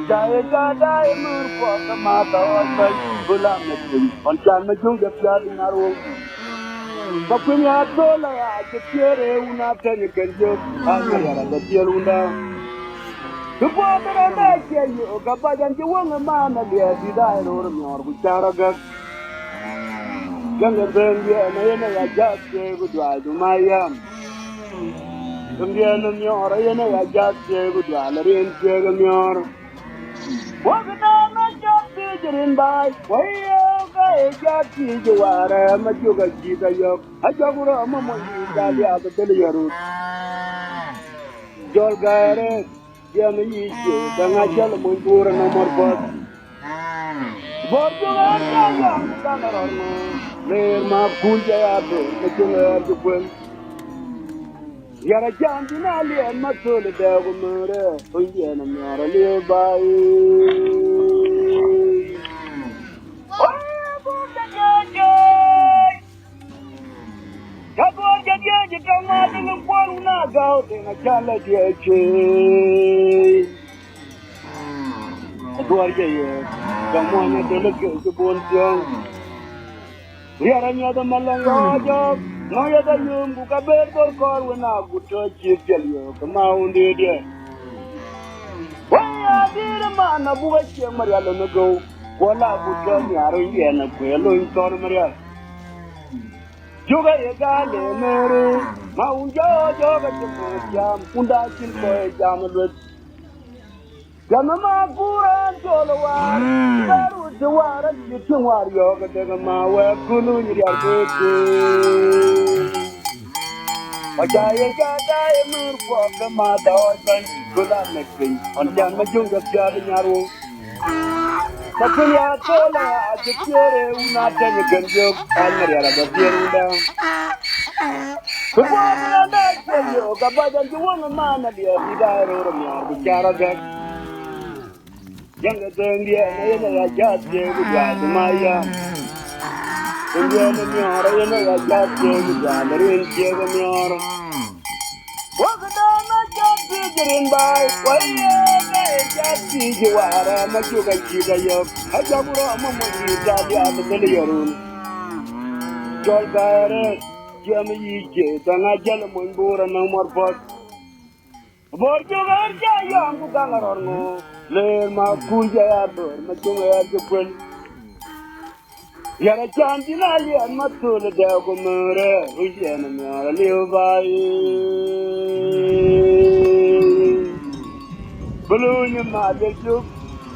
Jaya jaya mur ko mata otai bulam nekin on chan me jung de pya dinaro bakunya tola ya chetiere una tani kenjo anya yara de tielunda tupo dara na cheyo gabajan ji wonga mana le di dai ro myor ku chara ga ganga benye na yena ya jasse ku dwa du mayam Gambia no myor yena ya jasse ku dwa la ren che ga myor Wakadana jati jirin bai, wayo ga jati jiwara majuga jita yok, ajagura mama yidali abadali yarut. Jol gaere, jami yije, danga jal mundur na morbot. Borjuga jayang bukana rorno, ler ma kunja yabe, majuga yarjukwen. Yara jandi na liyan matuli dagu mure, unye na myara liyo bai. Juga ye gale mere, maunjo joga jam kunda chin ko jam lut. Jam ma kuran jolwar, daru jwara chitin war yoga daga ma we kunu nyir arbete. Ajaye gada ye mer ko kama da otan kula mekin, on jam ma junga pyar nyaru. Bakunya tola achetiere una tani ganjo almari ara batirunda. Kuwabra na cheyo gabadan juwanga mana dia bidaro ramya bicara gak. Janga dengia na yena ya jatye gudwa maya. Dengia na nyara yena ya jatye gudwa marin chega nyara. Wakada na jatye jirin bai, waya na jatye jiwara majuga chiga yok. Ajabura mama yidali abadali yarun. Jol gaere, jami yije, danga jala munbura na morbot. Borjuga jayang bukanga rorno, ler ma kunja ya dor, majunga ya jukwen. Yara chanti na liyan matula dago mure, ujena myara liyo bai. Bulunyi ma lejuk,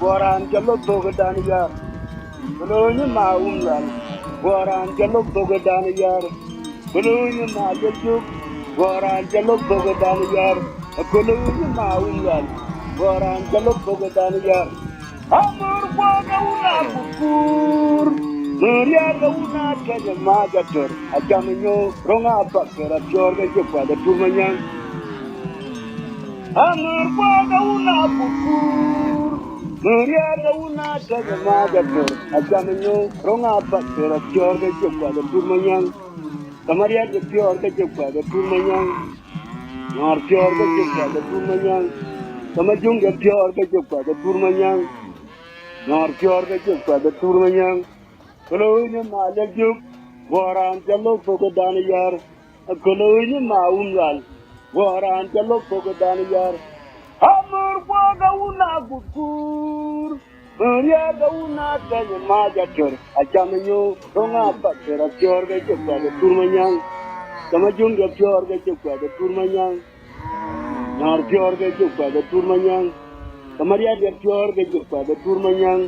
boran jalo toga dani yar. Bulunyi ma umlal, boran jalo toga dani yar. Bulunyi ma lejuk, boran jalo toga dani yar. Bulunyi ma umlal, boran jalo toga dani yar. Amur kwaga una kukur, muriaga una kaya magator. Ajaminyo ronga pakera jorga jukwa da tumanyang. Amur kwaga una kukur, muriaga una kaya magator. Ajaminyo ronga pakera jorga jukwa da tumanyang. Kamaria de jorga jukwa da tumanyang. Nor jorga jukwa da tumanyang. Kamajunga jorga jukwa da tumanyang. Nor jorga jukwa da tumanyang. Kolonya ma lejuk, waran jalo fogo daniyar. Kolonya ma umlal, waran jalo fogo daniyar. Amur kwaga una kukur, muriaga una kanya majator. Ajamanyo ronga pakera jorga jukwa da turmanyang. Kamajunga jorga jukwa da turmanyang. Nor jorga jukwa da turmanyang. Kamaria de jorga jukwa da turmanyang.